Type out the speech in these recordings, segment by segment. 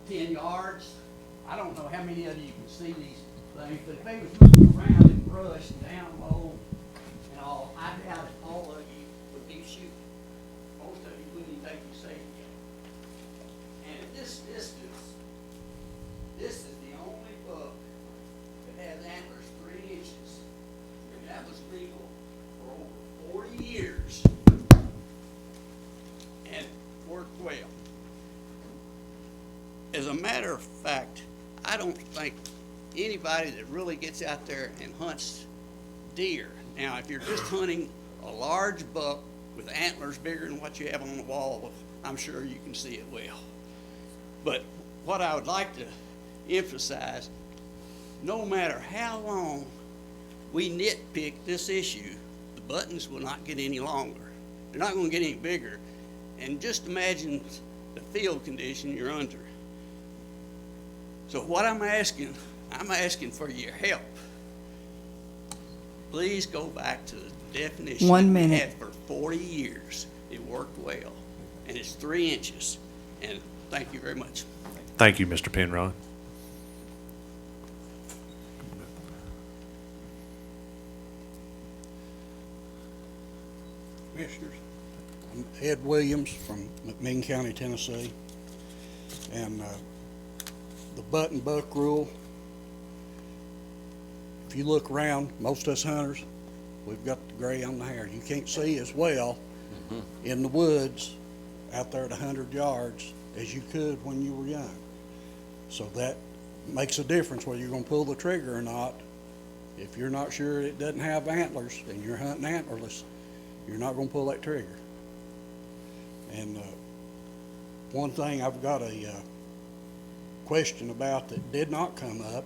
10 yards. I don't know how many of you can see these things, but if they was moving around in brush and down low and all, I doubt if all of you would be shooting. Most of you wouldn't even take your safety out. And at this distance, this is the only buck that has antlers 3 inches. And that was legal for over 40 years. And worked well. As a matter of fact, I don't think anybody that really gets out there and hunts deer. Now, if you're just hunting a large buck with antlers bigger than what you have on the wall, I'm sure you can see it well. But what I would like to emphasize, no matter how long we nitpick this issue, the buttons will not get any longer. They're not going to get any bigger. And just imagine the field condition you're under. So what I'm asking for your help. Please go back to the definition 1 we minute. had for 40 years. It worked well, and it's 3 inches. And thank you very much. Thank you, Mr. Penrod. Commissioners, I'm Ed Williams from McMinn County, Tennessee, and the button buck rule, if you look around, most of us hunters, we've got the gray on the hair. You can't see as well in the woods out there at 100 yards as you could when you were young. So that makes a difference whether you're going to pull the trigger or not. If you're not sure it doesn't have antlers and you're hunting antlerless, you're not going to pull that trigger. And one thing I've got a question about that did not come up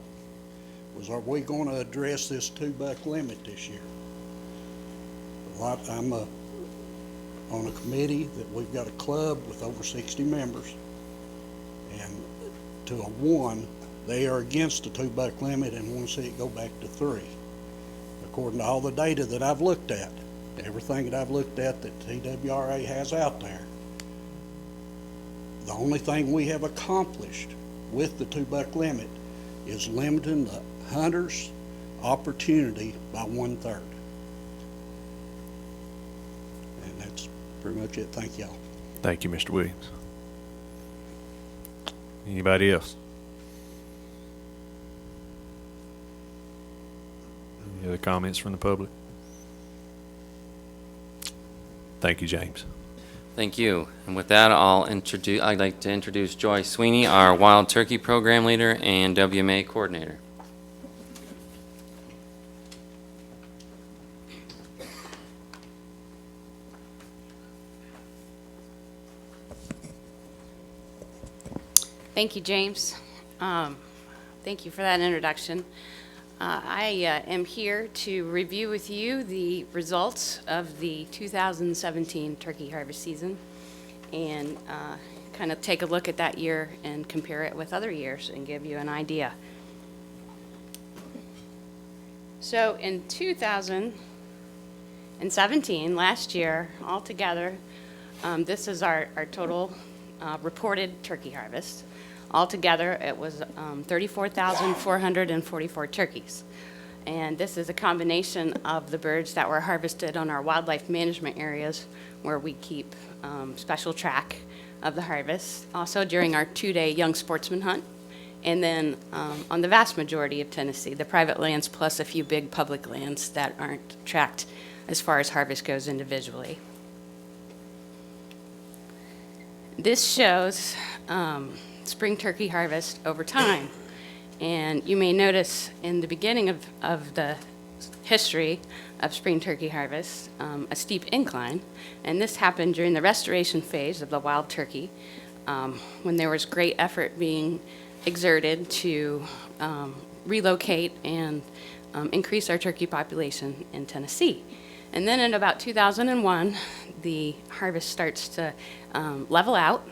was, are we going to address this 2-buck limit this year? I'm on a committee that we've got a club with over 60 members, and to a 1, they are against the 2-buck limit and want to see it go back to 3. According to all the data that I've looked at, everything that I've looked at that TWRA has out there, the only thing we have accomplished with the 2-buck limit is limiting the hunter's opportunity by 1/3. And that's pretty much it. Thank y'all. Thank you, Mr. Williams. Anybody else? Any other comments from the public? Thank you, James. Thank you. And with that, I'd like to introduce Joy Sweeney, our Wild Turkey Program Leader and WMA Coordinator. Thank you, James. Thank you for that introduction. I am here to review with you the results of the 2017 turkey harvest season and kind of take a look at that year and compare it with other years and give you an idea. So in 2017, last year, altogether, this is our total reported turkey harvest. Altogether, it was 34,444 turkeys. And this is a combination of the birds that were harvested on our wildlife management areas where we keep special track of the harvest. Also during our 2-day young sportsman hunt. And then on the vast majority of Tennessee, the private lands plus a few big public lands that aren't tracked as far as harvest goes individually. This shows spring turkey harvest over time. And you may notice in the beginning of the history of spring turkey harvest, a steep incline. And this happened during the restoration phase of the wild turkey, when there was great effort being exerted to relocate and increase our turkey population in Tennessee. And then in about 2001, the harvest starts to level out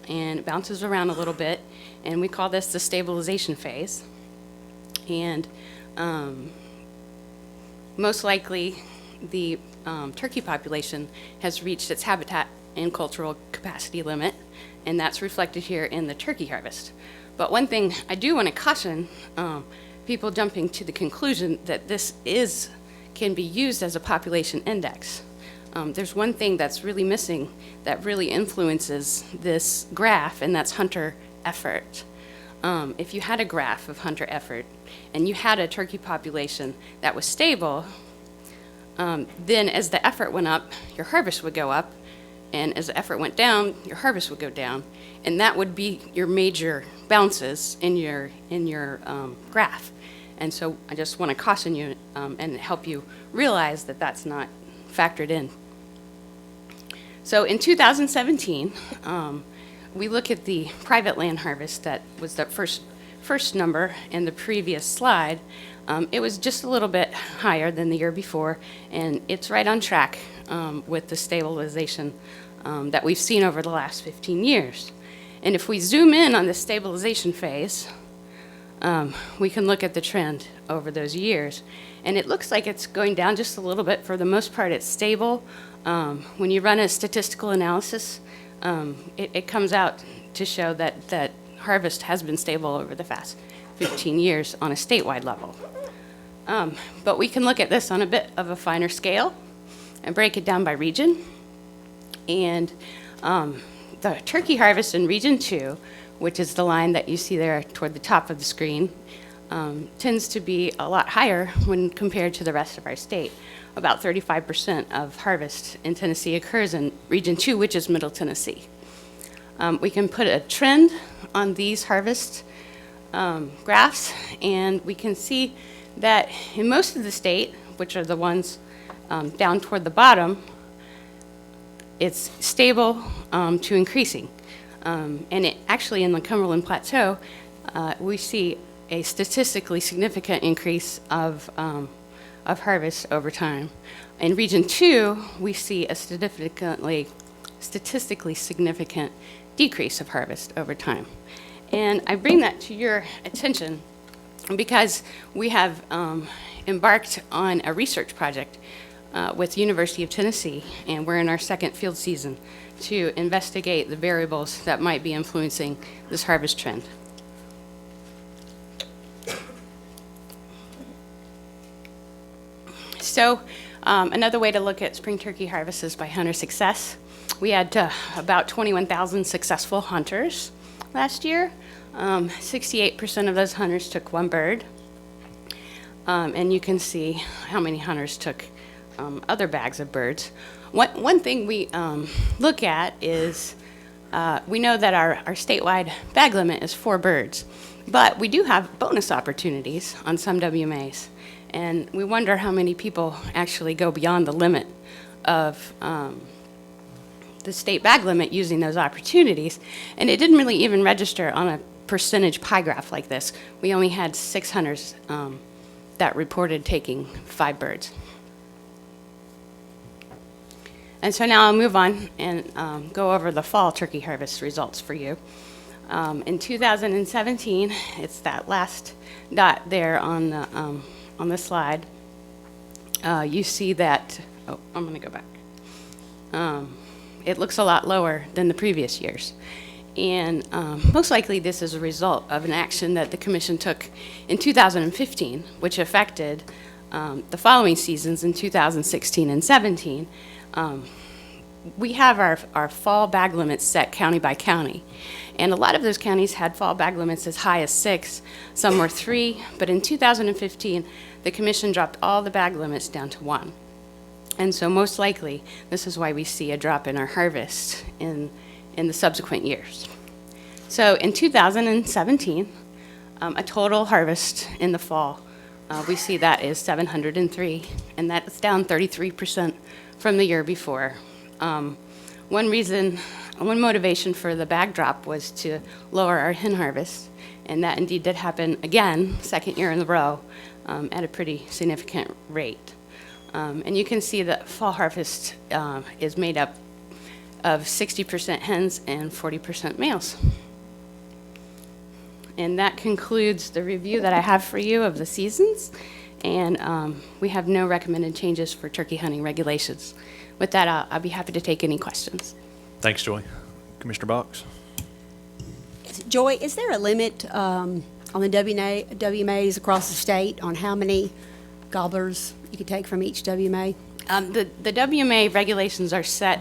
and it bounces around a little bit, and we call this the stabilization phase. And most likely the turkey population has reached its habitat and cultural capacity limit, and that's reflected here in the turkey harvest. But one thing I do want to caution people jumping to the conclusion that this can be used as a population index. There's one thing that's really missing that really influences this graph, and that's hunter effort. If you had a graph of hunter effort and you had a turkey population that was stable, then as the effort went up, your harvest would go up, and as the effort went down, your harvest would go down, and that would be your major bounces in your graph. And so I just want to caution you and help you realize that that's not factored in. So in 2017, we look at the private land harvest that was the first number in the previous slide. It was just a little bit higher than the year before, and it's right on track with the stabilization that we've seen over the last 15 years. And if we zoom in on the stabilization phase, we can look at the trend over those years. And it looks like it's going down just a little bit. For the most part, it's stable. When you run a statistical analysis, it comes out to show that harvest has been stable over the past 15 years on a statewide level. But we can look at this on a bit of a finer scale and break it down by region. And the turkey harvest in Region 2, which is the line that you see there toward the top of the screen, tends to be a lot higher when compared to the rest of our state. About 35% of harvest in Tennessee occurs in Region 2, which is Middle Tennessee. We can put a trend on these harvest graphs, and we can see that in most of the state, which are the ones down toward the bottom, it's stable to increasing. And it actually in the Cumberland Plateau, we see a statistically significant increase of harvest over time. In Region 2, we see a statistically significant decrease of harvest over time. And I bring that to your attention because we have embarked on a research project with the University of Tennessee, and we're in our second field season to investigate the variables that might be influencing this harvest trend. So another way to look at spring turkey harvest is by hunter success. We had about 21,000 successful hunters last year. 68% of those hunters took one bird. And you can see how many hunters took other bags of birds. One thing we look at is we know that our statewide bag limit is 4 birds, but we do have bonus opportunities on some WMAs. And we wonder how many people actually go beyond the limit of the state bag limit using those opportunities. And it didn't really even register on a percentage pie graph like this. We only had 6 hunters that reported taking 5 birds. And so now I'll move on and go over the fall turkey harvest results for you. In 2017, it's that last dot there on the slide. You see that, oh, I'm going to go back. It looks a lot lower than the previous years. And most likely this is a result of an action that the Commission took in 2015, which affected the following seasons in 2016 and 17. We have our fall bag limits set county by county. And a lot of those counties had fall bag limits as high as 6, some were 3, but in 2015, the Commission dropped all the bag limits down to 1. And so most likely, this is why we see a drop in our harvest in the subsequent years. So in 2017, a total harvest in the fall, we see that is 703, and that's down 33% from the year before. One motivation for the bag drop was to lower our hen harvest, and that indeed did happen again, second year in a row, at a pretty significant rate. And you can see that fall harvest is made up of 60% hens and 40% males. And that concludes the review that I have for you of the seasons, and we have no recommended changes for turkey hunting regulations. With that, I'll be happy to take any questions. Thanks, Joy. Commissioner Box? Joy, is there a limit on the WMAs across the state on how many gobblers you can take from each WMA? The WMA regulations are set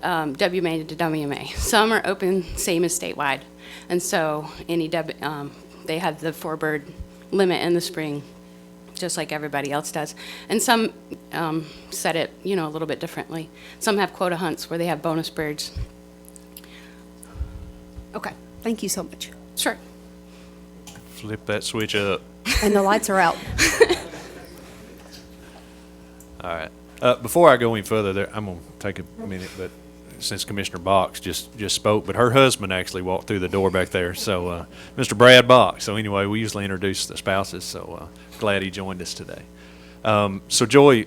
WMA to WMA. Some are open, same as statewide. And so they have the 4-bird limit in the spring, just like everybody else does. And some set it, a little bit differently. Some have quota hunts where they have bonus birds. Okay, thank you so much. Sure. Flip that switch up. And the lights are out. All right. Before I go any further, there, I'm going to take a minute, but since Commissioner Box just spoke, but her husband actually walked through the door back there, so Mr. Brad Box. So anyway, we usually introduce the spouses, so glad he joined us today. So Joy,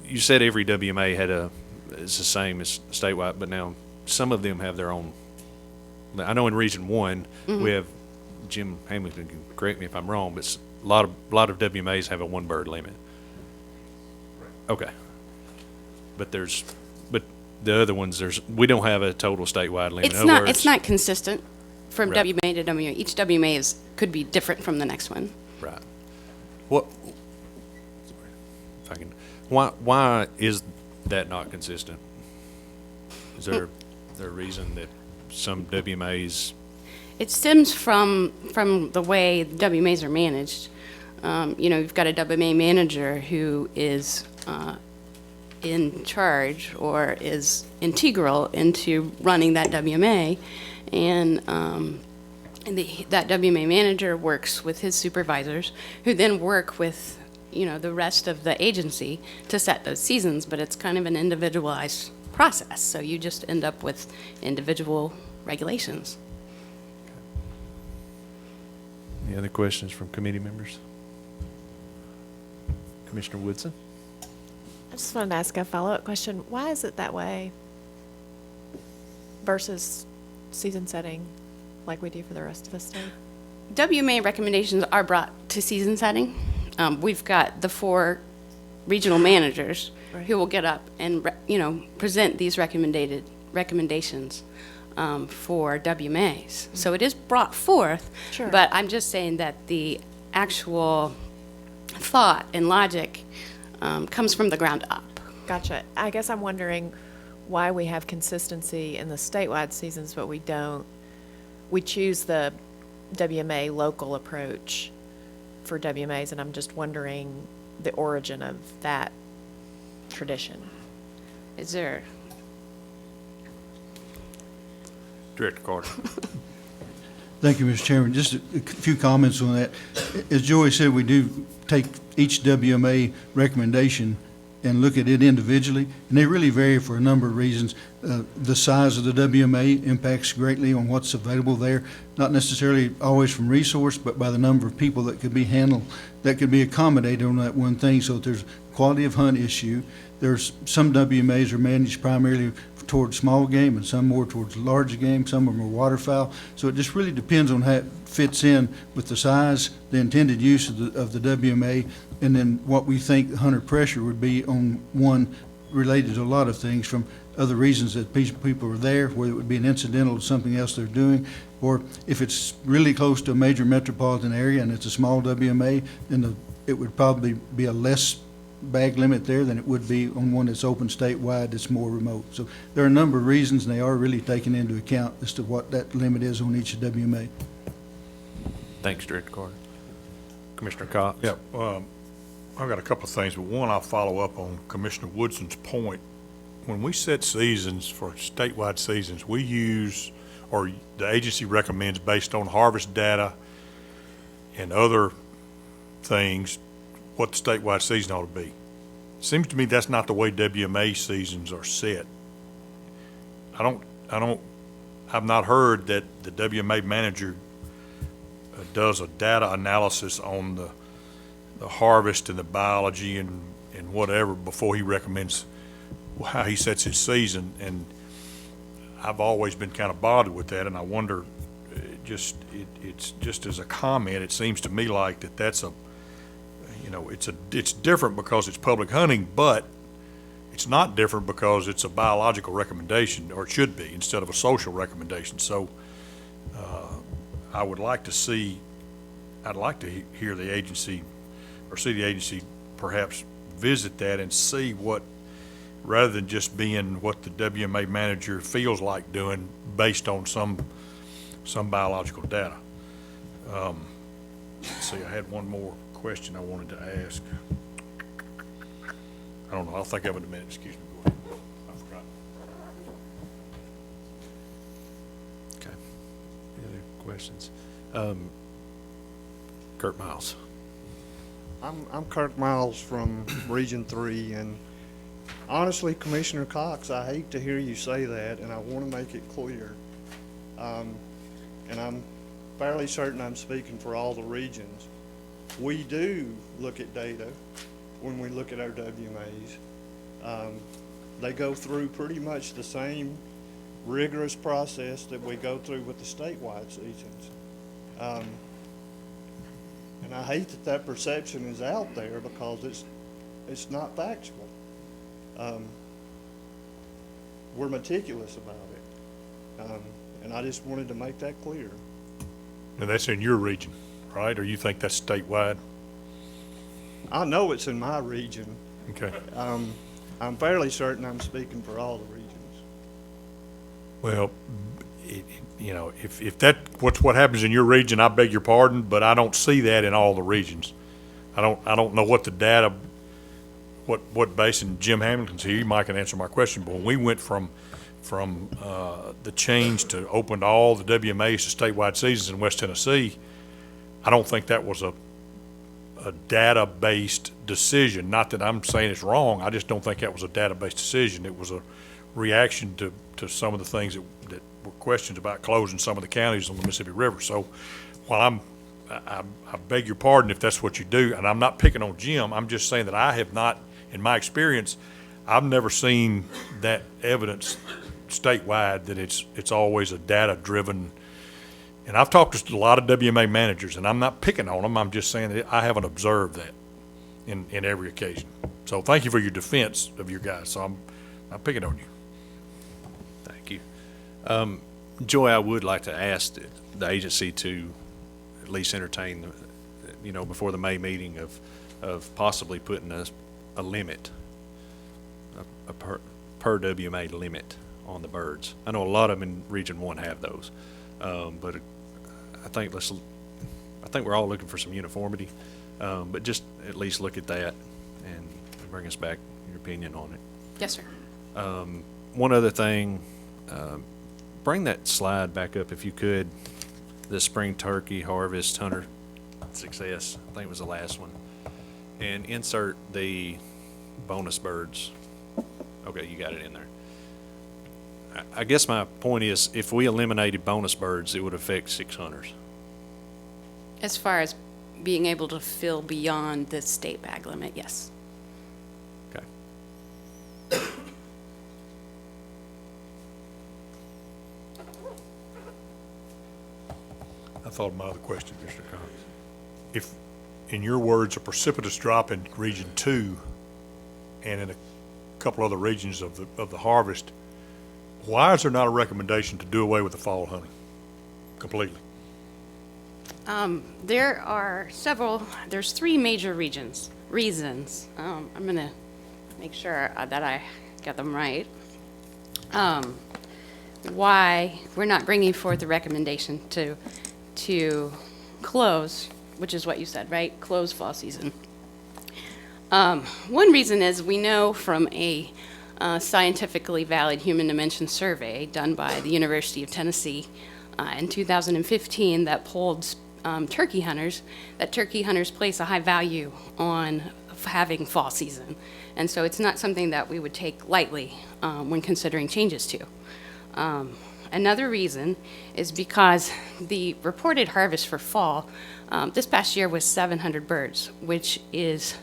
you said every WMA is the same as statewide, but now some of them have their own. I know in Region 1, we have, Jim Hamilton can correct me if I'm wrong, but a lot of WMAs have a 1-bird limit. Okay. But the other ones, we don't have a total statewide limit. It's not consistent from Right. WMA to WMA. Each WMA could be different from the next one. Right. What, if I can, why is that not consistent? Is there a reason that some WMAs? It stems from the way WMAs are managed. You've got a WMA manager who is in charge or is integral into running that WMA, and that WMA manager works with his supervisors, who then work with the rest of the agency to set those seasons. But it's kind of an individualized process, so you just end up with individual regulations. Any other questions from committee members? Commissioner Woodson? I just wanted to ask a follow-up question. Why is it that way versus season setting like we do for the rest of the state? WMA recommendations are brought to season setting. We've got the 4 regional managers who will get up and present these recommendations for WMAs. So it is brought forth, Sure. but I'm just saying that the actual thought and logic comes from the ground up. Gotcha. I guess I'm wondering why we have consistency in the statewide seasons, but we don't. We choose the WMA local approach for WMAs, and I'm just wondering the origin of that tradition. Is there? Director Carter? Thank you, Mr. Chairman. Just a few comments on that. As Joey said, we do take each WMA recommendation and look at it individually, and they really vary for a number of reasons. The size of the WMA impacts greatly on what's available there, not necessarily always from resource, but by the number of people that could be handled, that could be accommodated on that one thing. So if there's a quality of hunt issue, there's some WMAs are managed primarily towards small game and some more towards large game, some are more waterfowl. So it just really depends on how it fits in with the size, the intended use of the WMA, and then what we think the hunter pressure would be on one related to a lot of things, from other reasons that people are there, whether it would be an incidental to something else they're doing, or if it's really close to a major metropolitan area and it's a small WMA, then it would probably be a less bag limit there than it would be on one that's open statewide that's more remote. So there are a number of reasons, and they are really taken into account as to what that limit is on each WMA. Thanks, Director Carter. Commissioner Cox? Yeah, I've got a couple of things, but one, I'll follow up on Commissioner Woodson's point. When we set seasons for statewide seasons, we use, or the agency recommends based on harvest data and other things, what the statewide season ought to be. Seems to me that's not the way WMA seasons are set. I've not heard that the WMA manager does a data analysis on the harvest and the biology and whatever before he recommends how he sets his season. And I've always been kind of bothered with that, and I wonder, it's just as a comment, it seems to me like that's a, it's different because it's public hunting, but It's not different because it's a biological recommendation, or it should be, instead of a social recommendation. So I would like to see, I'd like to hear the agency, or see the agency perhaps visit that and see what, rather than just being what the WMA manager feels like doing based on some biological data. Let's see, I had one more question I wanted to ask. I don't know, I'll think of it in a minute, excuse me. Go ahead. I forgot. Okay. Any other questions? Kurt Miles. I'm Kirk Miles from Region 3, and honestly, Commissioner Cox, I hate to hear you say that, and I want to make it clear. And I'm fairly certain I'm speaking for all the regions. We do look at data when we look at our WMAs. They go through pretty much the same rigorous process that we go through with the statewide seasons. And I hate that that perception is out there because it's not factual. We're meticulous about it. And I just wanted to make that clear. And that's in your region, right? Or you think that's statewide? I know it's in my region. Okay. I'm fairly certain I'm speaking for all the regions. Well, you know, if what happens in your region, I beg your pardon, but I don't see that in all the regions. I don't know what the data, what basin Jim Hamilton's here, Mike can answer my question, but when we went from the change to open to all the WMAs to statewide seasons in West Tennessee, I don't think that was a data-based decision. Not that I'm saying it's wrong, I just don't think that was a data-based decision. It was a reaction to some of the things that were questions about closing some of the counties on the Mississippi River. So while I beg your pardon if that's what you do, and I'm not picking on Jim, I'm just saying that I have not, in my experience, I've never seen that evidence statewide that it's always a data-driven. And I've talked to a lot of WMA managers, and I'm not picking on them. I'm just saying that I haven't observed that in every occasion. So thank you for your defense of your guys. So I'm not picking on you. Thank you. Joy, I would like to ask the agency to at least entertain, before the May meeting of possibly putting a limit, a per WMA limit on the birds. I know a lot of them in Region 1 have those, but I think we're all looking for some uniformity, but just at least look at that and bring us back your opinion on it. Yes, sir. One other thing, bring that slide back up if you could, the spring turkey harvest hunter success, I think it was the last one, and insert the bonus birds. Okay, you got it in there. I guess my point is, if we eliminated bonus birds, it would affect 6 hunters. As far as being able to fill beyond the state bag limit, yes. Okay. I thought of my other question, Mr. Cox. If, in your words, a precipitous drop in Region 2 and in a couple other regions of the harvest, why is there not a recommendation to do away with the fall hunting completely? There's 3 major reasons. I'm going to make sure that I get them right. Why we're not bringing forth a recommendation to close, which is what you said, right? Close fall season. One reason is we know from a scientifically valid human dimension survey done by the University of Tennessee in 2015 that polled turkey hunters, that turkey hunters place a high value on having fall season. And so it's not something that we would take lightly when considering changes to. Another reason is because the reported harvest for fall this past year was 700 birds, which is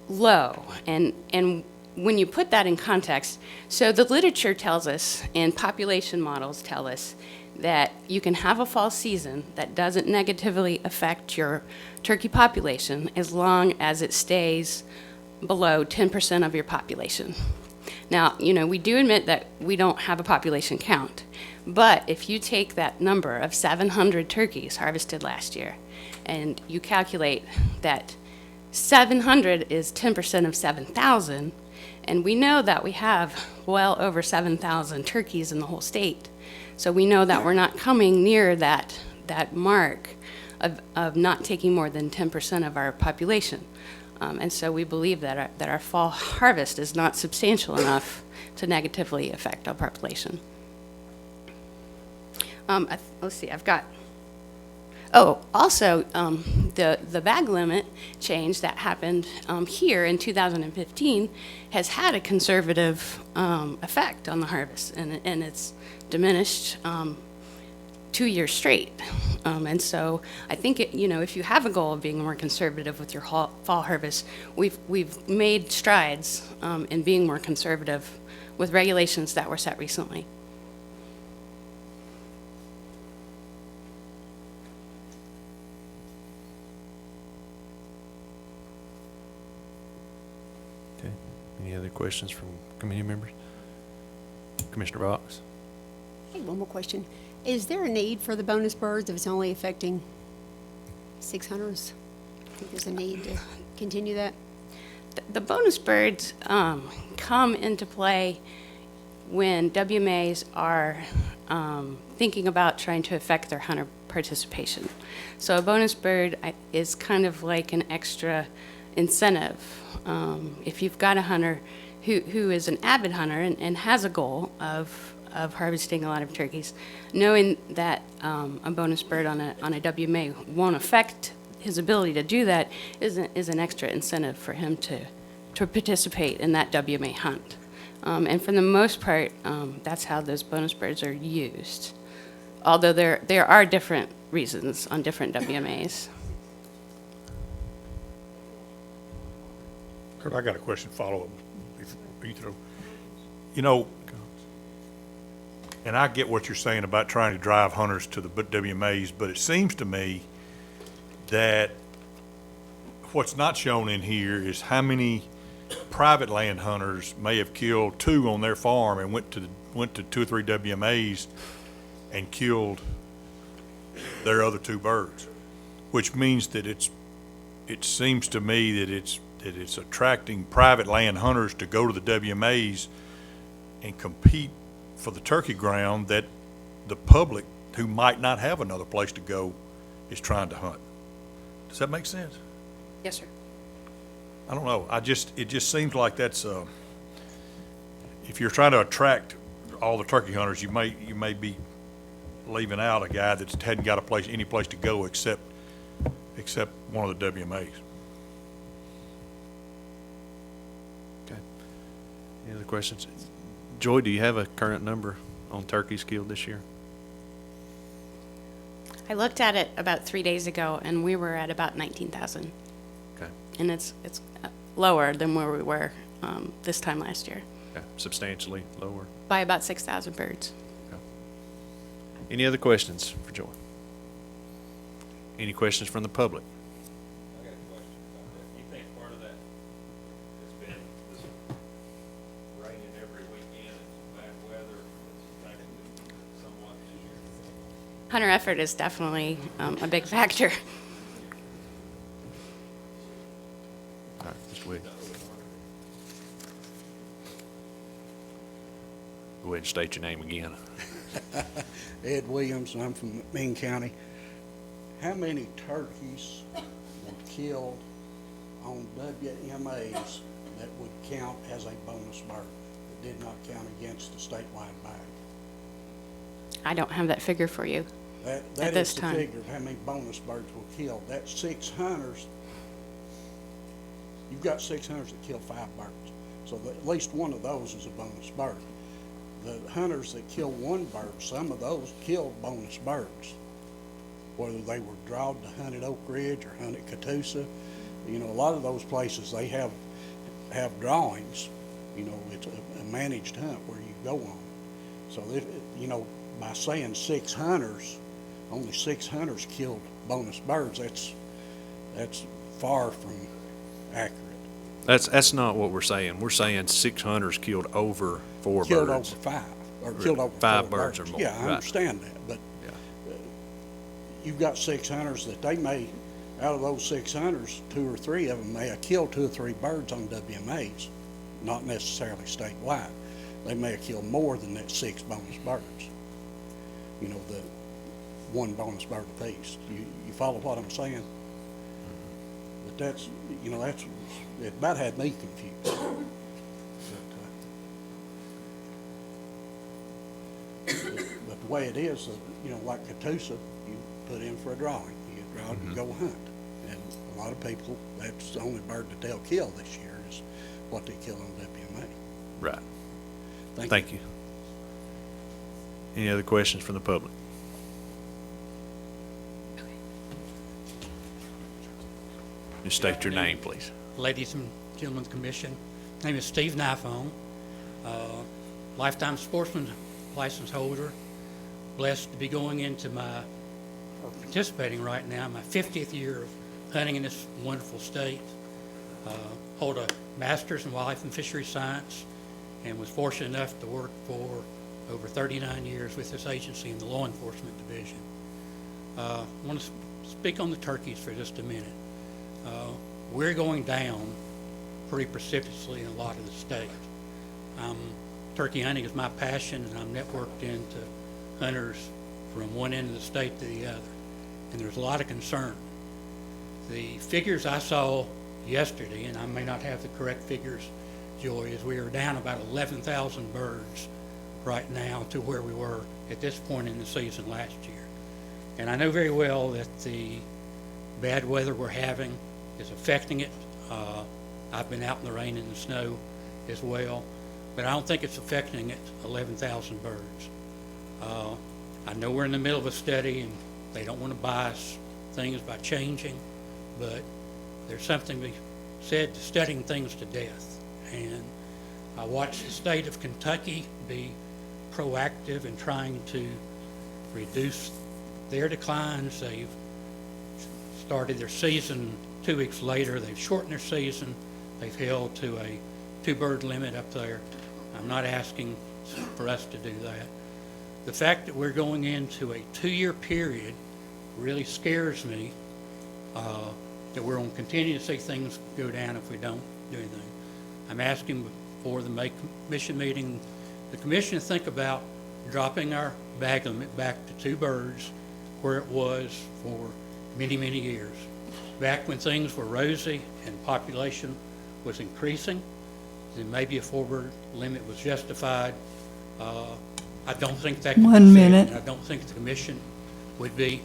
low. And when you put that in context, so the literature tells us and population models tell us that you can have a fall season that doesn't negatively affect your turkey population as long as it stays below 10% of your population. Now, you know, we do admit that we don't have a population count, but if you take that number of 700 turkeys harvested last year, and you calculate that 700 is 10% of 7,000, and we know that we have well over 7,000 turkeys in the whole state, so we know that we're not coming near that mark of not taking more than 10% of our population. And so we believe that our fall harvest is not substantial enough to negatively affect our population. Let's see, I've got, also, the bag limit change that happened here in 2015 has had a conservative effect on the harvest, and it's diminished 2 years straight. And so I think, if you have a goal of being more conservative with your fall harvest, we've made strides in being more conservative with regulations that were set recently. Okay. Any other questions from committee members? Commissioner Box? Hey, one more question. Is there a need for the bonus birds if it's only affecting 600s? I think there's a need to continue that. The bonus birds come into play when WMAs are thinking about trying to affect their hunter participation. So a bonus bird is kind of like an extra incentive. If you've got a hunter who is an avid hunter and has a goal of harvesting a lot of turkeys, knowing that a bonus bird on a WMA won't affect his ability to do that is an extra incentive for him to participate in that WMA hunt. And for the most part, that's how those bonus birds are used. Although there are different reasons on different WMAs. Kurt, I got a question follow-up. And I get what you're saying about trying to drive hunters to the WMAs, but it seems to me that what's not shown in here is how many private land hunters may have killed 2 on their farm and went to 2 or 3 WMAs and killed their other 2 birds, which means that it seems to me that it's attracting private land hunters to go to the WMAs and compete for the turkey ground that the public, who might not have another place to go, is trying to hunt. Does that make sense? Yes, sir. I don't know. It just seems like that's if you're trying to attract all the turkey hunters, you may be leaving out a guy that hadn't got any place to go except one of the WMAs. Okay. Any other questions? Joy, do you have a current number on turkeys killed this year? I looked at it about 3 days ago, and we were at about 19,000. Okay. And it's lower than where we were this time last year, Okay. Substantially lower. by about 6,000 birds. Okay. Any other questions for Joy? Any questions from the public? I got a question about that. You think part of that has been this raining every weekend and bad weather that's affecting it somewhat this year? Hunter effort is definitely a big factor. All right, Mr. Wigg. Go ahead and state your name again. Ed Williams, and I'm from McMinn County. How many turkeys were killed on WMAs that would count as a bonus bird, that did not count against the statewide bag? I don't have that figure for you. That At this is the time. figure of how many bonus birds were killed. That's 6 hunters. You've got 6 hunters that kill 5 birds. So at least one of those is a bonus bird. The hunters that kill 1 bird, some of those killed bonus birds. Whether they were drawed to hunt at Oak Ridge or hunt at Catoosa. A lot of those places, they have drawings. It's a managed hunt where you go on. So, by saying 6 hunters, only 6 hunters killed bonus birds, that's far from accurate. That's not what we're saying. We're saying 6 hunters killed over 4 Killed over birds. 5, or killed over 5 4 birds or more, Yeah, I right. understand that, but Yeah. you've got 6 hunters that they may, out of those 6 hunters, 2 or 3 of them may have killed 2 or 3 birds on WMAs, not necessarily statewide. They may have killed more than that 6 bonus birds. You know, the 1 bonus bird apiece. You follow what I'm saying? But that's, you know, it about had me confused. But the way it is, you know, like Catoosa, you put in for a drawing. You draw it and go hunt. And a lot of people, that's the only bird that they'll kill this year is what they kill on WMA. Right. Thank Thank you. Any other questions from the public? Just state your name, please. Ladies and gentlemen of the commission. My name is Steve Nifone, lifetime sportsman license holder. Blessed to be going into or participating right now, my 50th year of hunting in this wonderful state. Hold a master's in wildlife and fisheries science, and was fortunate enough to work for over 39 years with this agency in the law enforcement division. I want to speak on the turkeys for just a minute. We're going down pretty precipitously in a lot of the state. Turkey hunting is my passion, and I'm networked into hunters from one end of the state to the other, and there's a lot of concern. The figures I saw yesterday, and I may not have the correct figures, Joy, is we are down about 11,000 birds right now to where we were at this point in the season last year. And I know very well that the bad weather we're having is affecting it. I've been out in the rain and the snow as well, but I don't think it's affecting it 11,000 birds. I know we're in the middle of a study and they don't want to bias things by changing, but there's something to be said to studying things to death. And I watched the state of Kentucky be proactive in trying to reduce their declines. They've started their season 2 weeks later. They've shortened their season. They've held to a 2-bird limit up there. I'm not asking for us to do that. The fact that we're going into a 2-year period really scares me, that we're going to continue to see things go down if we don't do anything. I'm asking before the May commission meeting, the commission to think about dropping our bag limit back to 2 birds where it was for many, many years. Back when things were rosy and population was increasing, then maybe a 4-bird limit was justified. I don't think that can be 1 said, minute. and I don't think the commission would be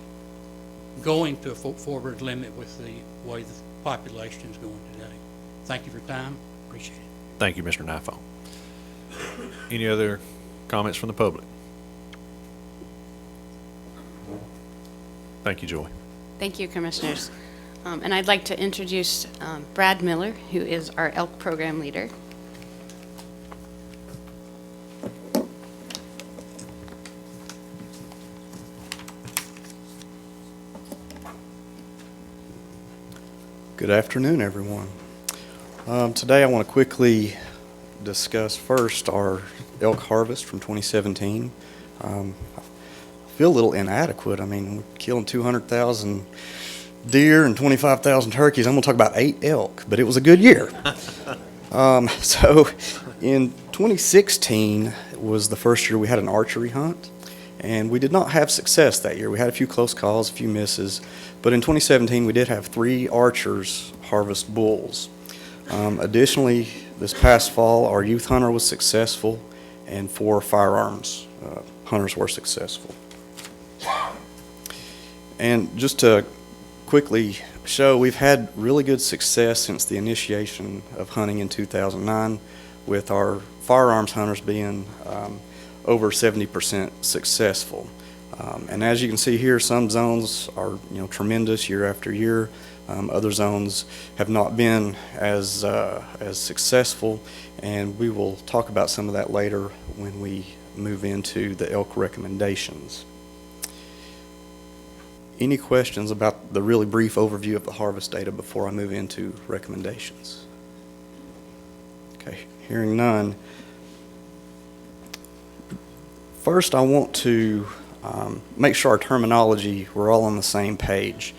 going to a 4-bird limit with the way the population is going today. Thank you for your time. Appreciate it. Thank you, Mr. Nifong. Any other comments from the public? Thank you, Joy. Thank you, Commissioners. And I'd like to introduce Brad Miller, who is our elk program leader. Good afternoon, everyone. Today I want to quickly discuss first our Elk Harvest from 2017. I feel a little inadequate. I mean, we're killing 200,000 deer and 25,000 turkeys. I'm going to talk about 8 elk, but it was a good year. So in 2016 was the first year we had an archery hunt, and we did not have success that year. We had a few close calls, a few misses, but in 2017 we did have 3 archers harvest bulls. Additionally, this past fall our youth hunter was successful and 4 firearms hunters were successful. And just to quickly show, we've had really good success since the initiation of hunting in 2009, with our firearms hunters being over 70% successful. And as you can see here, some zones are tremendous year after year. Other zones have not been as successful, and we will talk about some of that later when we move into the elk recommendations. Any questions about the really brief overview of the harvest data before I move into recommendations? Okay, hearing none. First, I want to make sure our terminology, we're all on the same page.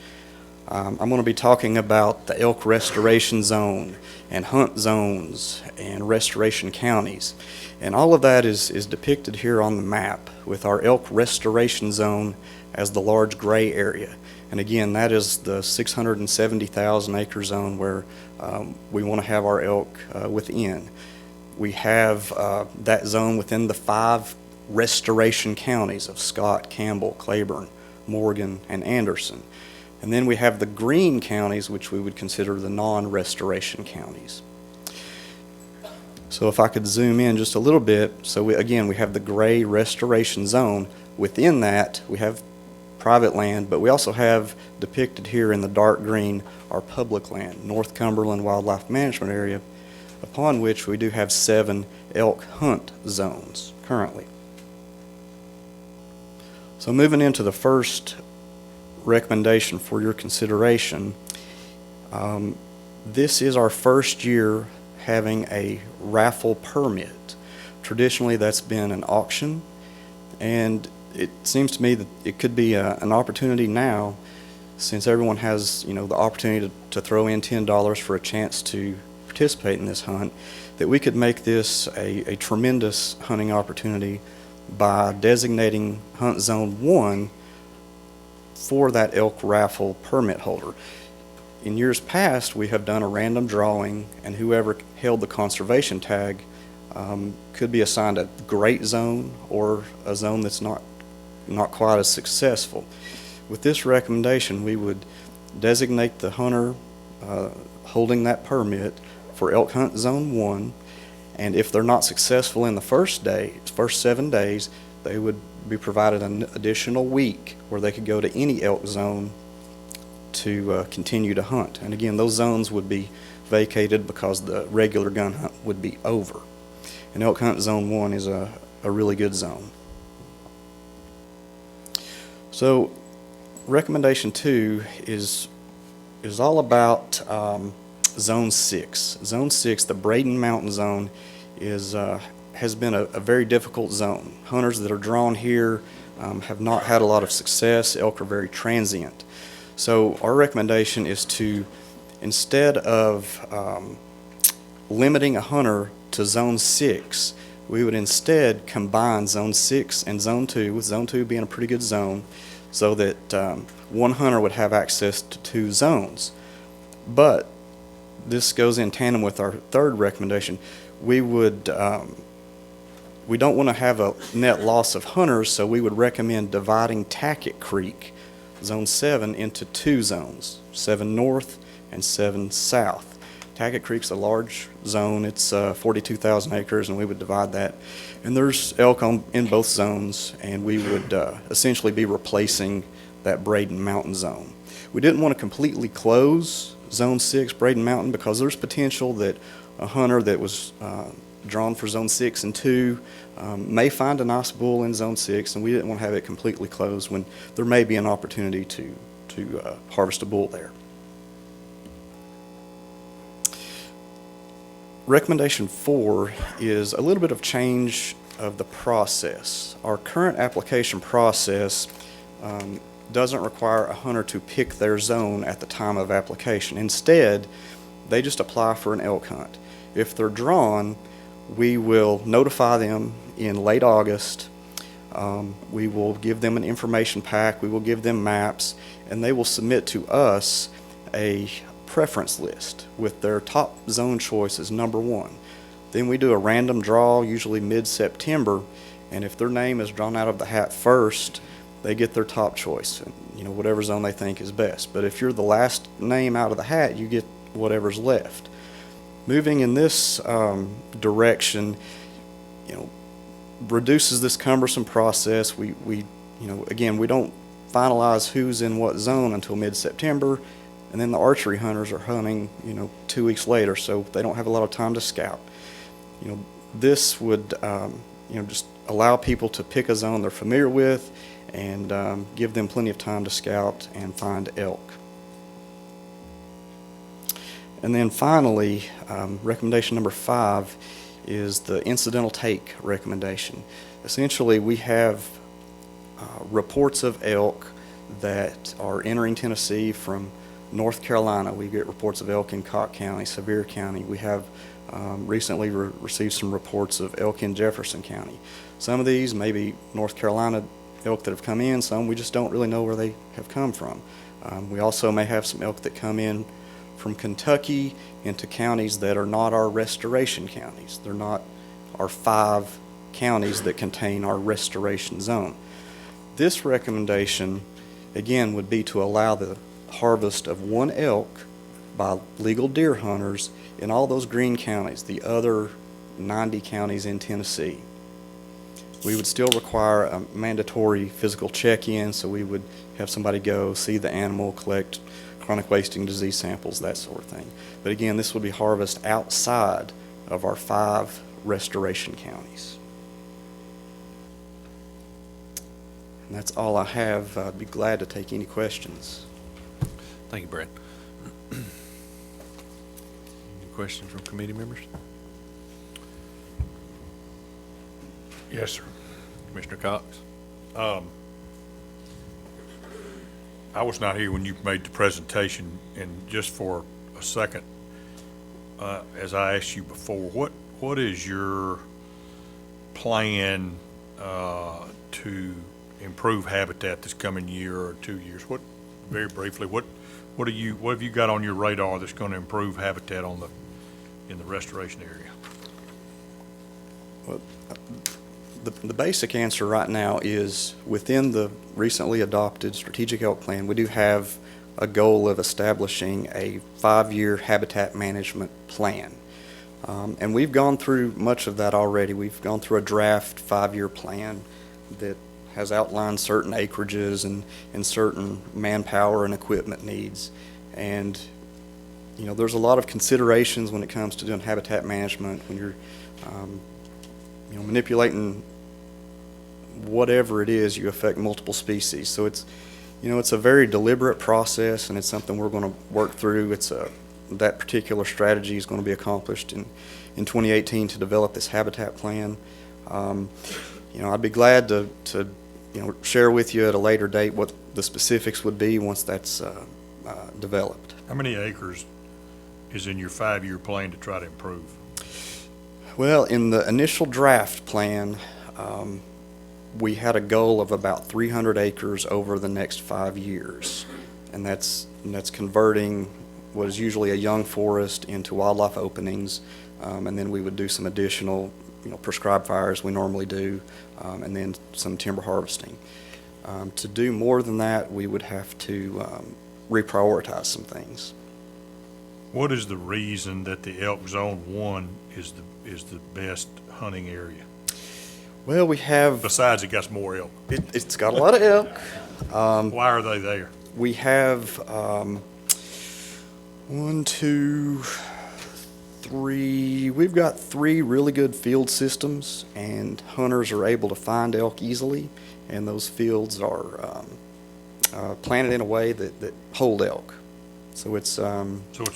I'm going to be talking about the Elk Restoration Zone and hunt zones and restoration counties. And all of that is depicted here on the map with our Elk Restoration Zone as the large gray area. And again, that is the 670,000 acre zone where we want to have our elk within. We have that zone within the 5 restoration counties of Scott, Campbell, Claiborne, Morgan, and Anderson. And then we have the green counties, which we would consider the non-restoration counties. So if I could zoom in just a little bit, so again, we have the gray restoration zone. Within that, we have private land, but we also have depicted here in the dark green our public land, North Cumberland Wildlife Management Area, upon which we do have 7 elk hunt zones currently. So moving into the first recommendation for your consideration, this is our first year having a raffle permit. Traditionally, that's been an auction, and it seems to me that it could be an opportunity now, since everyone has, the opportunity to throw in $10 for a chance to participate in this hunt, that we could make this a tremendous hunting opportunity by designating Hunt Zone 1 for that elk raffle permit holder. In years past, we have done a random drawing, and whoever held the conservation tag could be assigned a great zone or a zone that's not quite as successful. With this recommendation, we would designate the hunter holding that permit for Elk Hunt Zone 1, and if they're not successful in the first 7 days, they would be provided an additional week where they could go to any elk zone to continue to hunt. And again, those zones would be vacated because the regular gun hunt would be over. And Elk Hunt Zone 1 is a really good zone. So recommendation 2 is all about Zone 6. Zone 6, the Braden Mountain Zone, has been a very difficult zone. Hunters that are drawn here have not had a lot of success. Elk are very transient. So our recommendation is to, instead of limiting a hunter to Zone 6, we would instead combine Zone 6 and Zone 2, with Zone 2 being a pretty good zone, so that one hunter would have access to 2 zones. But this goes in tandem with our third recommendation. We don't want to have a net loss of hunters, so we would recommend dividing Tackett Creek, Zone 7, into 2 zones, 7 north and 7 south. Tackett Creek's a large zone. It's 42,000 acres, and we would divide that. And there's elk in both zones, and we would essentially be replacing that Braden Mountain Zone. We didn't want to completely close Zone 6, Braden Mountain, because there's potential that a hunter that was drawn for Zone 6 and 2 may find a nice bull in Zone 6, and we didn't want to have it completely closed when there may be an opportunity to harvest a bull there. Recommendation 4 is a little bit of change of the process. Our current application process doesn't require a hunter to pick their zone at the time of application. Instead, they just apply for an elk hunt. If they're drawn, we will notify them in late August. We will give them an information pack, we will give them maps, and they will submit to us a preference list with their top zone choices, number 1. Then we do a random draw, usually mid-September, and if their name is drawn out of the hat first, they get their top choice, whatever zone they think is best. But if you're the last name out of the hat, you get whatever's left. Moving in this direction, reduces this cumbersome process. Again, we don't finalize who's in what zone until mid-September, and then the archery hunters are hunting, 2 weeks later, so they don't have a lot of time to scout. This would, just allow people to pick a zone they're familiar with, and give them plenty of time to scout and find elk. And then finally, recommendation number 5 is the incidental take recommendation. Essentially, we have reports of elk that are entering Tennessee from North Carolina. We get reports of elk in Cocke County, Sevier County. We have recently received some reports of elk in Jefferson County. Some of these may be North Carolina elk that have come in, some we just don't really know where they have come from. We also may have some elk that come in from Kentucky into counties that are not our restoration counties. They're not our 5 counties that contain our restoration zone. This recommendation, again, would be to allow the harvest of 1 elk by legal deer hunters in all those green counties, the other 90 counties in Tennessee. We would still require a mandatory physical check-in, so we would have somebody go see the animal, collect chronic wasting disease samples, that sort of thing. But again, this would be harvest outside of our 5 restoration counties. And that's all I have. I'd be glad to take any questions. Thank you, Brad. Any questions from committee members? Yes, sir. Commissioner Cox? I was not here when you made the presentation, and just for a second, as I asked you before, what is your plan to improve habitat this coming year or 2 years? Very briefly, what have you got on your radar that's going to improve habitat in the restoration area? Well, the basic answer right now is within the recently adopted strategic elk plan, we do have a goal of establishing a 5-year habitat management plan. And we've gone through much of that already. We've gone through a draft 5-year plan that has outlined certain acreages and certain manpower and equipment needs. And, you know, there's a lot of considerations when it comes to doing habitat management when you're, you know, manipulating whatever it is, you affect multiple species. So it's, you know, it's a very deliberate process, and it's something we're going to work through. That particular strategy is going to be accomplished in 2018 to develop this habitat plan. You know, I'd be glad to you know, share with you at a later date what the specifics would be once that's developed. How many acres is in your 5-year plan to try to improve? Well, in the initial draft plan, we had a goal of about 300 acres over the next 5 years, and that's converting what is usually a young forest into wildlife openings, and then we would do some additional, you know, prescribed fires we normally do, and then some timber harvesting. To do more than that, we would have to reprioritize some things. What is the reason that the Elk Zone 1 is the best hunting area? Well, we have... Besides, it got more elk. It's got a lot of elk. Why are they there? We have 1, 2, 3. We've got 3 really good field systems, and hunters are able to find elk easily, and those fields are planted in a way that hold elk. So it's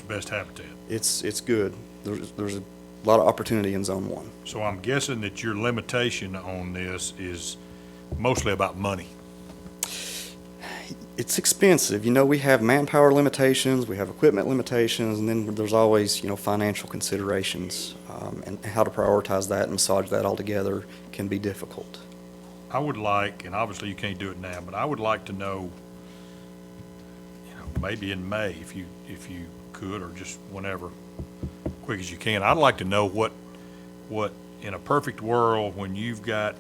best habitat. It's good. There's a lot of opportunity in Zone 1. So I'm guessing that your limitation on this is mostly about money. It's expensive. You know, we have manpower limitations, we have equipment limitations, and then there's always, you know, financial considerations, and how to prioritize that and massage that all together can be difficult. I would like, and obviously you can't do it now, but I would like to know, you know, maybe in May, if you could, or just whenever, quick as you can. I'd like to know what in a perfect world, when you've got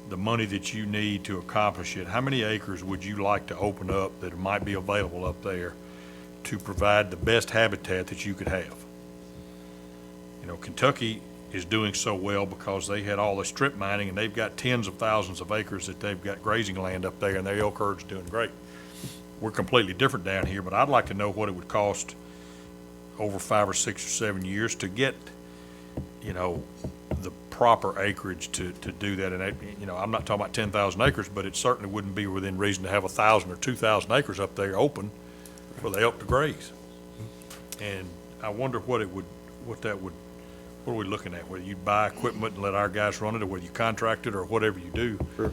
the money that you need to accomplish it, how many acres would you like to open up that might be available up there to provide the best habitat that you could have? You know, Kentucky is doing so well because they had all the strip mining, and they've got tens of thousands of acres that they've got grazing land up there, and their elk herd's doing great. We're completely different down here, but I'd like to know what it would cost over 5 or 6 or 7 years to get, you know, the proper acreage to do that. And, you know, I'm not talking about 10,000 acres, but it certainly wouldn't be within reason to have 1,000 or 2,000 acres up there open for the elk to graze. And I wonder what are we looking at? Whether you buy equipment and let our guys run it, or whether you contract it, or whatever you do. Sure.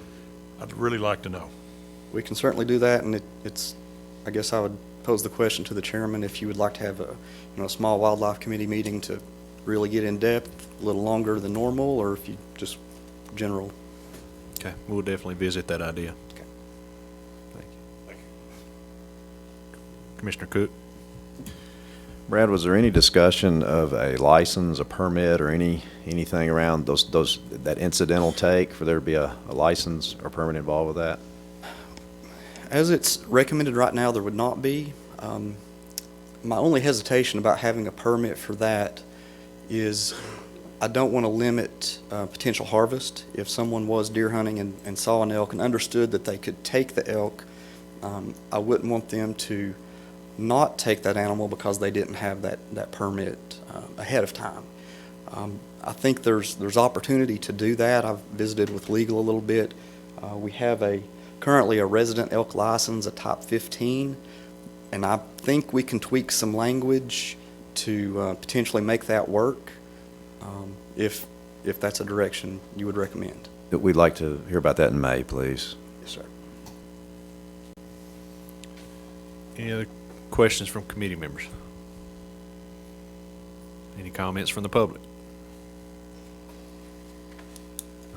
I'd really like to know. We can certainly do that, and I guess I would pose the question to the chairman if you would like to have a small wildlife committee meeting to really get in depth, a little longer than normal, or if you just general. Okay, we'll definitely visit that idea. Okay. Thank you. Commissioner Cook? Brad, was there any discussion of a license, a permit, or anything around that incidental take for there to be a license or permit involved with that? As it's recommended right now, there would not be. My only hesitation about having a permit for that is I don't want to limit potential harvest. If someone was deer hunting and saw an elk and understood that they could take the elk, I wouldn't want them to not take that animal because they didn't have that permit ahead of time. I think there's opportunity to do that. I've visited with legal a little bit. We have currently a resident elk license, a top 15, and I think we can tweak some language to potentially make that work if that's a direction you would recommend. We'd like to hear about that in May, please. Yes, sir. Any other questions from committee members? Any comments from the public?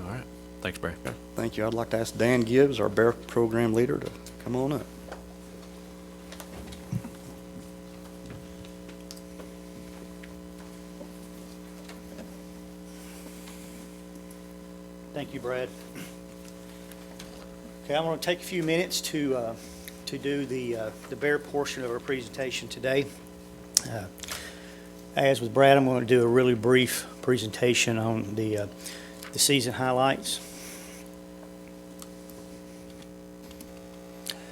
All right. Thanks, Barry. Okay. Thank you. I'd like to ask Dan Gibbs, our bear program leader, to come on up. Thank you, Brad. Okay, I'm going to take a few minutes to do the bear portion of our presentation today. As with Brad, I'm going to do a really brief presentation on the season highlights.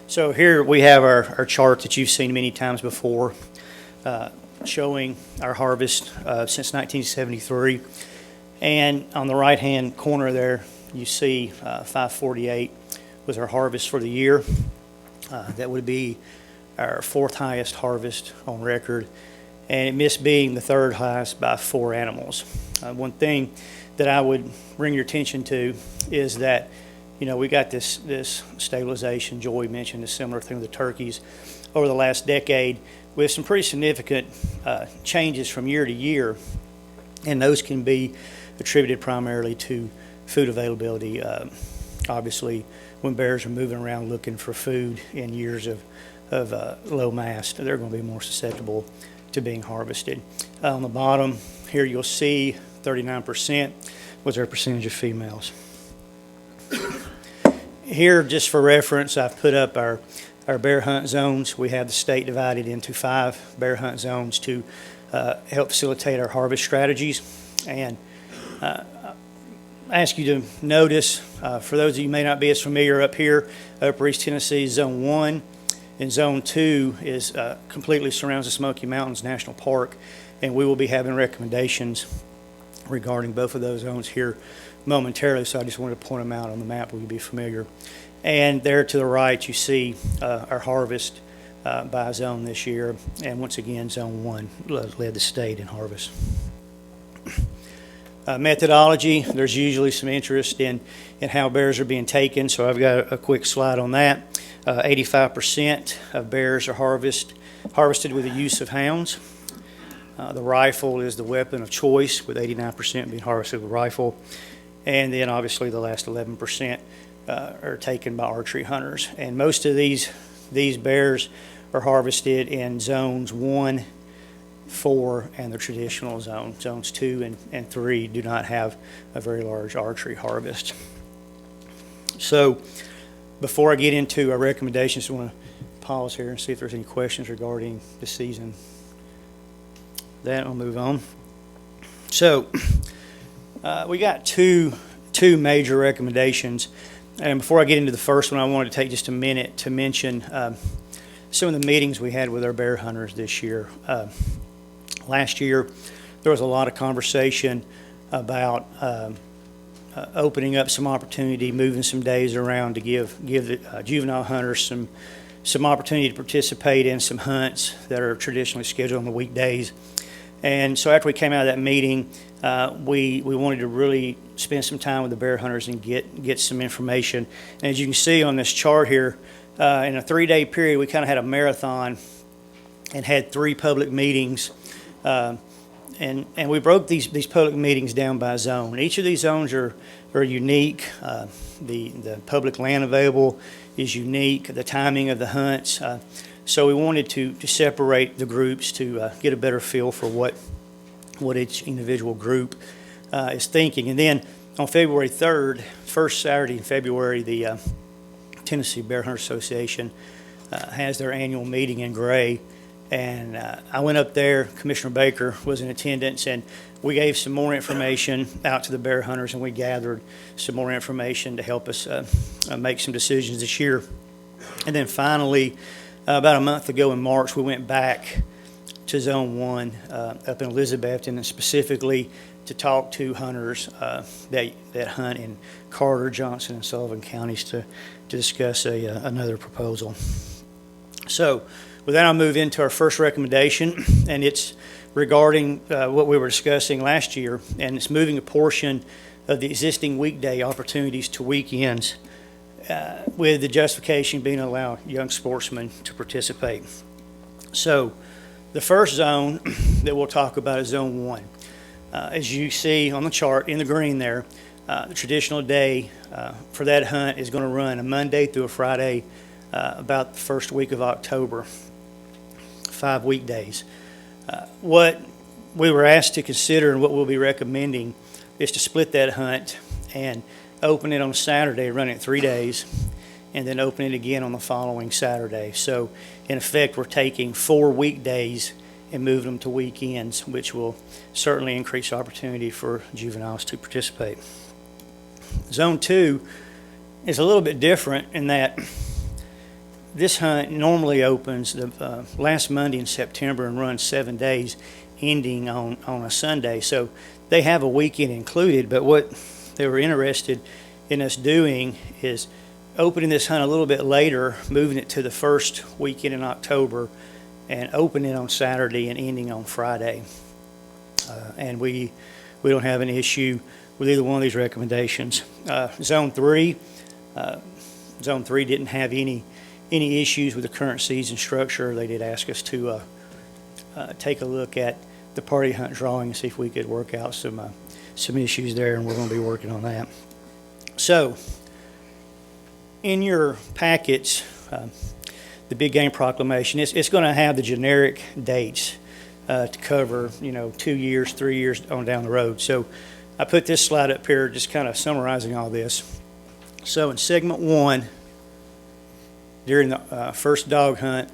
So here we have our chart that you've seen many times before, showing our harvest since 1973. And on the right-hand corner there, you see 548 was our harvest for the year. That would be our fourth highest harvest on record, and it missed being the third highest by 4 animals. One thing that I would bring your attention to is that, we got this stabilization. Joy mentioned a similar thing with the turkeys over the last decade, with some pretty significant changes from year to year, and those can be attributed primarily to food availability. Obviously, when bears are moving around looking for food in years of low mast, they're going to be more susceptible to being harvested. On the bottom here, you'll see 39% was our percentage of females. Here, just for reference, I've put up our bear hunt zones. We have the state divided into 5 bear hunt zones to help facilitate our harvest strategies. And I ask you to notice, for those of you who may not be as familiar, up here, Upper East Tennessee, Zone 1, and Zone 2 is completely surrounds the Smoky Mountains National Park, and we will be having recommendations regarding both of those zones here momentarily, so I just wanted to point them out on the map where you'll be familiar. And there to the right, you see our harvest by zone this year, and once again, Zone 1 led the state in harvest. Methodology, there's usually some interest in how bears are being taken, so I've got a quick slide on that. 85% of bears are harvested with the use of hounds. The rifle is the weapon of choice, with 89% being harvested with rifle. And then obviously the last 11% are taken by archery hunters. And most of these bears are harvested in zones 1, 4, and the traditional zone. Zones 2 and 3 do not have a very large archery harvest. So before I get into our recommendations, I want to pause here and see if there's any questions regarding the season. Then I'll move on. So we got two major recommendations. And before I get into the first one, I wanted to take just a minute to mention some of the meetings we had with our bear hunters this year. Last year, there was a lot of conversation about opening up some opportunity, moving some days around to give the juvenile hunters some opportunity to participate in some hunts that are traditionally scheduled on the weekdays. And so after we came out of that meeting, we wanted to really spend some time with the bear hunters and get some information. And as you can see on this chart here, in a 3-day period, we kind of had a marathon and had 3 public meetings. And we broke these public meetings down by zone. Each of these zones are unique. The public land available is unique, the timing of the hunts. So we wanted to separate the groups to get a better feel for what each individual group is thinking. And then on February 3rd, first Saturday in February, the Tennessee Bear Hunter Association has their annual meeting in Gray. And I went up there, Commissioner Baker was in attendance, and we gave some more information out to the bear hunters, and we gathered some more information to help us make some decisions this year. And then finally, about a month ago in March, we went back to Zone 1 up in Elizabethton, and specifically to talk to hunters that hunt in Carter, Johnson, and Sullivan counties to discuss another proposal. So with that, I'll move into our first recommendation, and it's regarding what we were discussing last year, and it's moving a portion of the existing weekday opportunities to weekends, with the justification being to allow young sportsmen to participate. So the first zone that we'll talk about is Zone 1. As you see on the chart in the green there, the traditional day for that hunt is going to run a Monday through a Friday, about the first week of October, 5 weekdays. What we were asked to consider and what we'll be recommending is to split that hunt and open it on Saturday, run it 3 days, and then open it again on the following Saturday. So in effect, we're taking 4 weekdays and moving them to weekends, which will certainly increase opportunity for juveniles to participate. Zone 2 is a little bit different in that this hunt normally opens the last Monday in September and runs 7 days, ending on a Sunday. So they have a weekend included, but what they were interested in us doing is opening this hunt a little bit later, moving it to the first weekend in October, and opening it on Saturday and ending on Friday. And we don't have an issue with either one of these recommendations. Zone 3 didn't have any issues with the current season structure. They did ask us to take a look at the party hunt drawing and see if we could work out some issues there, and we're going to be working on that. So, in your packets, the Big Game Proclamation, it's going to have the generic dates to cover, 2 years, 3 years on down the road. So, I put this slide up here just kind of summarizing all this. So, in Segment 1, during the first dog hunt,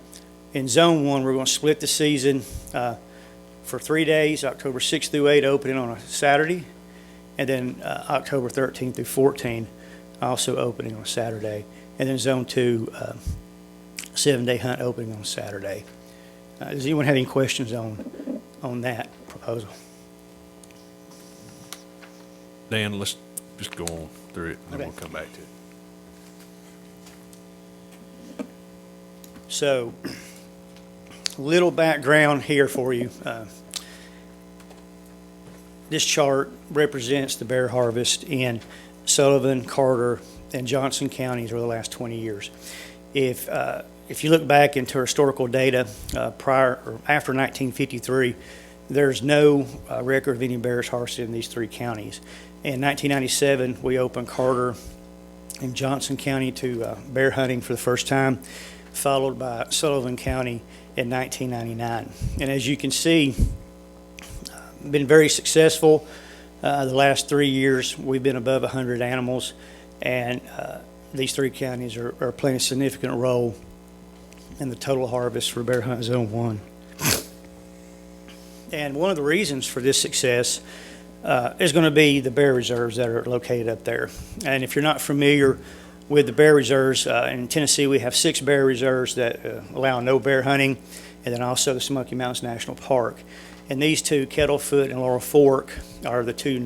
in Zone 1, we're going to split the season for 3 days, October 6th through 8, opening on a Saturday, and then October 13th through 14, also opening on Saturday. And then Zone 2, 7-day hunt opening on Saturday. Does anyone have any questions on that proposal? Dan, let's just go on through it, and then Okay. we'll come back to it. So, little background here for you. This chart represents the bear harvest in Sullivan, Carter, and Johnson counties over the last 20 years. If you look back into historical data prior or after 1953, there's no record of any bears harvested in these 3 counties. In 1997, we opened Carter and Johnson County to bear hunting for the first time, followed by Sullivan County in 1999. And as you can see, been very successful. The last 3 years, we've been above 100 animals, and these 3 counties are playing a significant role in the total harvest for Bear Hunt Zone 1. And one of the reasons for this success is going to be the bear reserves that are located up there. And if you're not familiar with the bear reserves, in Tennessee we have 6 bear reserves that allow no bear hunting, and then also the Smoky Mountains National Park. And these 2, Kettlefoot and Laurel Fork, are the 2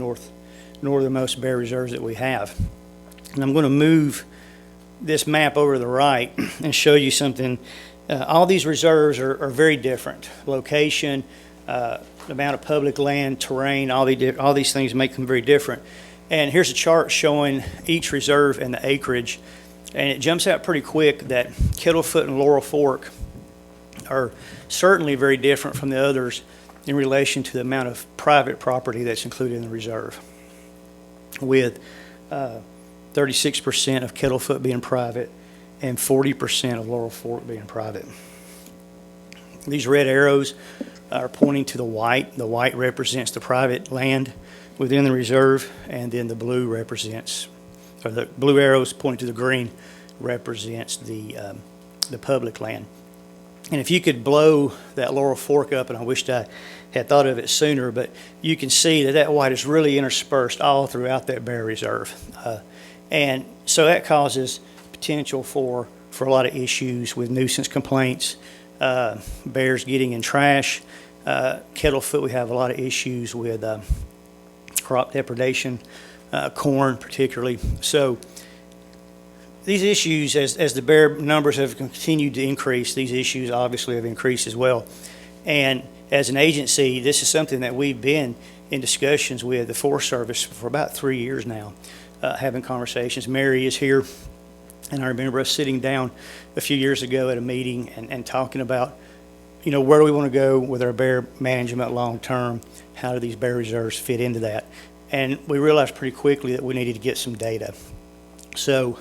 northernmost bear reserves that we have. And I'm going to move this map over to the right and show you something. All these reserves are very different. Location, amount of public land, terrain, all these things make them very different. And here's a chart showing each reserve and the acreage. And it jumps out pretty quick that Kettlefoot and Laurel Fork are certainly very different from the others in relation to the amount of private property that's included in the reserve, with 36% of Kettlefoot being private and 40% of Laurel Fork being private. These red arrows are pointing to the white. The white represents the private land within the reserve, and then the blue represents, or the blue arrows pointing to the green represents the public land. And if you could blow that Laurel Fork up, and I wished I had thought of it sooner, but you can see that white is really interspersed all throughout that bear reserve. And so that causes potential for a lot of issues with nuisance complaints, bears getting in trash. Kettlefoot, we have a lot of issues with crop depredation, corn particularly. So these issues, as the bear numbers have continued to increase, these issues obviously have increased as well. And as an agency, this is something that we've been in discussions with the Forest Service for about 3 years now, having conversations. Mary is here, and I remember us sitting down a few years ago at a meeting and talking about, where do we want to go with our bear management long term? How do these bear reserves fit into that? And we realized pretty quickly that we needed to get some data. So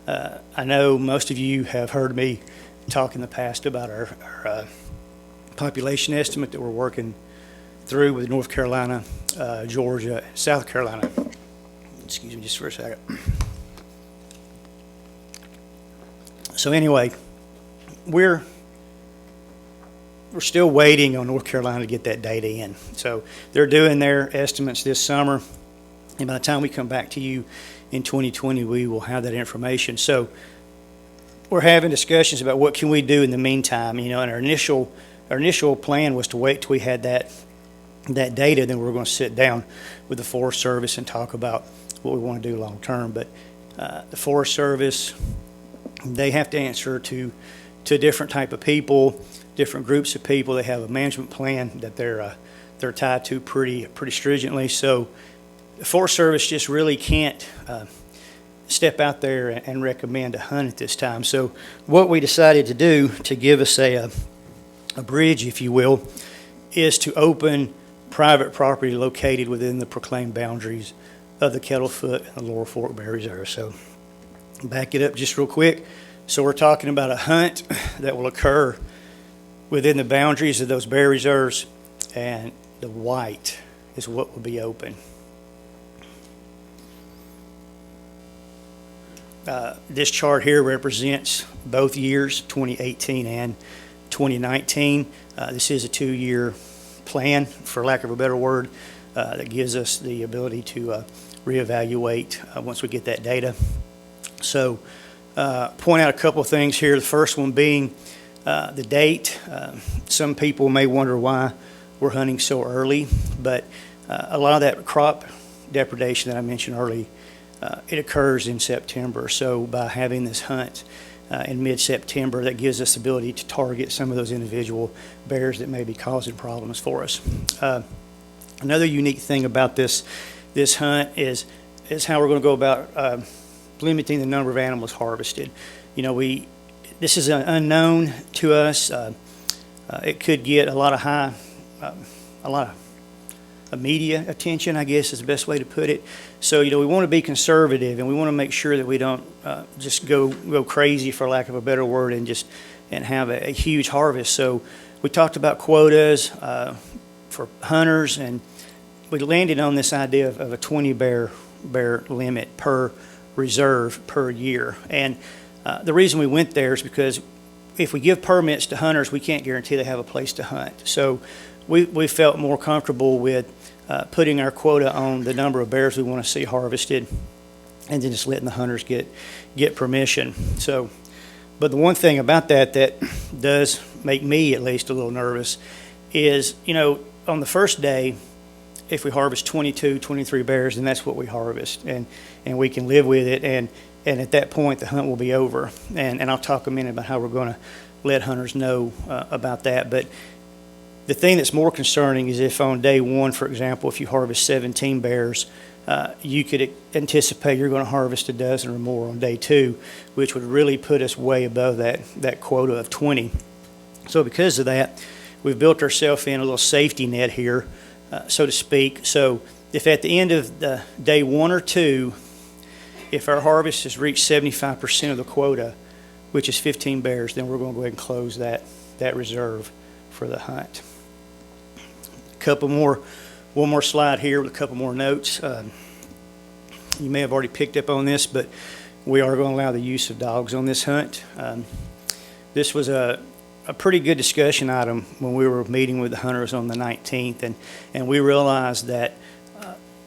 I know most of you have heard me talk in the past about our population estimate that we're working through with North Carolina, Georgia, and South Carolina. Excuse me just for a second. So anyway, we're still waiting on North Carolina to get that data in. So they're doing their estimates this summer, and by the time we come back to you in 2020, we will have that information. So we're having discussions about what can we do in the meantime. And our initial plan was to wait till we had that data, then we were going to sit down with the Forest Service and talk about what we want to do long term. But the Forest Service, they have to answer to a different type of people, different groups of people. They have a management plan that they're tied to pretty stringently. So the Forest Service just really can't step out there and recommend a hunt at this time. So what we decided to do to give us a bridge, if you will, is to open private property located within the proclaimed boundaries of the Kettlefoot and the Laurel Fork Bear Reserve. So back it up just real quick. So we're talking about a hunt that will occur within the boundaries of those bear reserves, and the white is what will be open. This chart here represents both years, 2018 and 2019. This is a 2-year plan, for lack of a better word, that gives us the ability to reevaluate once we get that data. So point out a couple of things here. The first one being the date. Some people may wonder why we're hunting so early, but a lot of that crop depredation that I mentioned earlier, it occurs in September. So by having this hunt in mid-September, that gives us the ability to target some of those individual bears that may be causing problems for us. Another unique thing about this hunt is how we're going to go about limiting the number of animals harvested. This is an unknown to us. It could get a lot of media attention, I guess is the best way to put it. So, we want to be conservative, and we want to make sure that we don't just go crazy, for lack of a better word, and have a huge harvest. So we talked about quotas for hunters, and we landed on this idea of a 20 bear limit per reserve per year. And the reason we went there is because if we give permits to hunters, we can't guarantee they have a place to hunt. So we felt more comfortable with putting our quota on the number of bears we want to see harvested, and then just letting the hunters get permission. So, but the one thing about that does make me at least a little nervous is, on the first day, if we harvest 22, 23 bears, then that's what we harvest, and we can live with it. And And at that point, the hunt will be over. And I'll talk a minute about how we're going to let hunters know about that. But the thing that's more concerning is if on day one, for example, if you harvest 17 bears, you could anticipate you're going to harvest a dozen or more on day two, which would really put us way above that quota of 20. So because of that, we've built ourselves in a little safety net here, so to speak. So if at the end of the day one or two, if our harvest has reached 75% of the quota, which is 15 bears, then we're going to go ahead and close that reserve for the hunt. One more slide here with a couple more notes. You may have already picked up on this, but we are going to allow the use of dogs on this hunt. This was a pretty good discussion item when we were meeting with the hunters on the 19th, and we realized that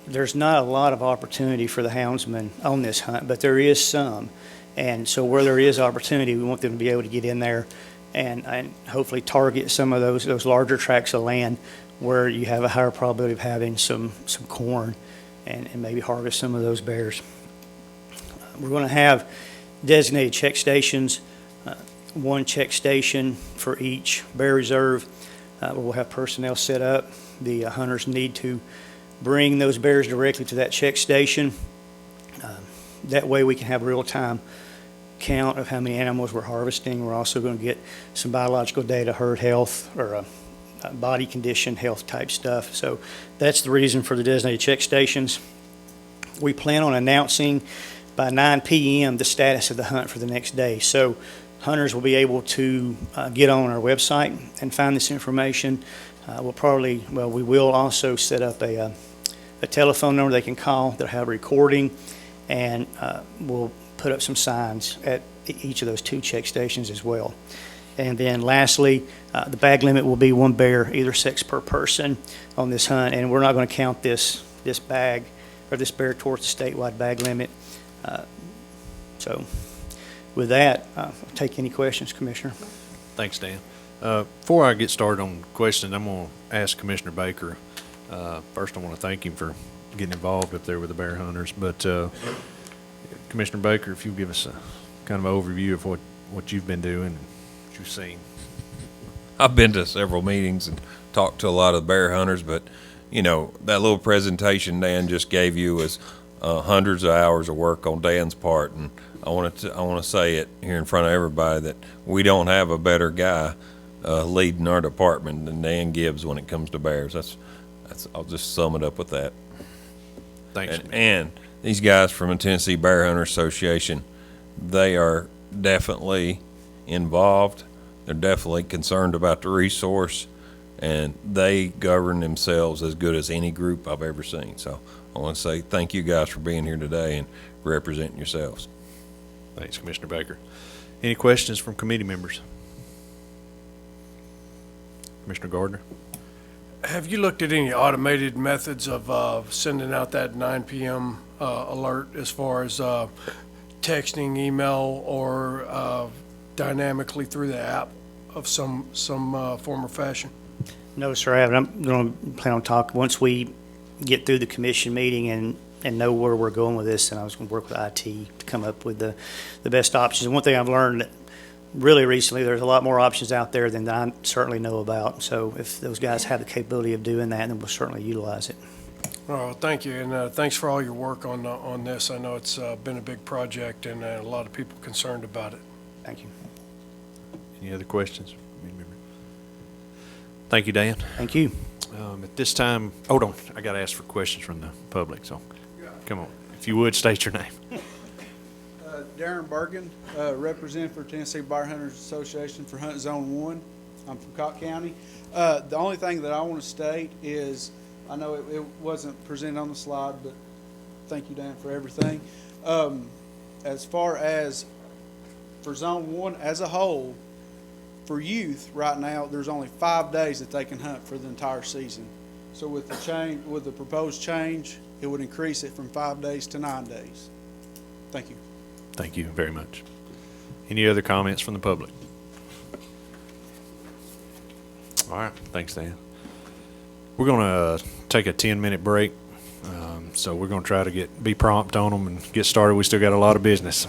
there's not a lot of opportunity for the houndsmen on this hunt, but there is some. And so where there is opportunity, we want them to be able to get in there and hopefully target some of those larger tracts of land where you have a higher probability of having some corn and maybe harvest some of those bears. We're going to have designated check stations, one check station for each bear reserve. We'll have personnel set up. The hunters need to bring those bears directly to that check station. That way we can have real-time count of how many animals we're harvesting. We're also going to get some biological data, herd health, or body condition, health type stuff. So that's the reason for the designated check stations. We plan on announcing by 9 p.m. the status of the hunt for the next day. So hunters will be able to get on our website and find this information. We will also set up a telephone number they can call. They'll have a recording, and we'll put up some signs at each of those 2 check stations as well. And then lastly, the bag limit will be 1 bear, either sex per person on this hunt, and we're not going to count this bag or this bear towards the statewide bag limit. So with that, I'll take any questions, Commissioner. Thanks, Dan. Before I get started on questions, I'm going to ask Commissioner Baker. First, I want to thank him for getting involved up there with the bear hunters. But Commissioner Baker, if you give us a kind of overview of what you've been doing and what you've seen. I've been to several meetings and talked to a lot of bear hunters, but you know, that little presentation Dan just gave you was hundreds of hours of work on Dan's part, and I want to say it here in front of everybody that we don't have a better guy leading our department than Dan Gibbs when it comes to bears. That's I'll just sum it up with that. Thanks. And these guys from the Tennessee Bear Hunter Association, they are definitely involved. They're definitely concerned about the resource, and they govern themselves as good as any group I've ever seen. So I want to say thank you guys for being here today and representing yourselves. Thanks, Commissioner Baker. Any questions from committee members? Commissioner Gardner? Have you looked at any automated methods of sending out that 9 p.m. Alert as far as texting, email, or dynamically through the app of some form or fashion? No, sir, I haven't. I'm going to plan on talking once we get through the commission meeting and know where we're going with this, and I was going to work with IT to come up with the best options. And one thing I've learned really recently, there's a lot more options out there than I certainly know about. So if those guys have the capability of doing that, then we'll certainly utilize it. Oh, thank you, and thanks for all your work on this. I know it's been a big project, and a lot of people concerned about it. Thank you. Any other questions? Thank you, Dan. Thank you. At this time, hold on, I got to ask for questions from the public, so come on. If you would, state your name. Darren Bergen, representative for Tennessee Bear Hunters Association for Hunt Zone 1. I'm from Cott County. The only thing that I want to state is, I know it wasn't presented on the slide, but thank you, Dan, for everything. As far as for Zone 1 as a whole, for youth right now, there's only 5 days that they can hunt for the entire season. So with the proposed change, it would increase it from 5 days to 9 days. Thank you. Thank you very much. Any other comments from the public? All right, thanks, Dan. We're going to take a 10-minute break. So we're gonna try to be prompt on them and get started. We still got a lot of business.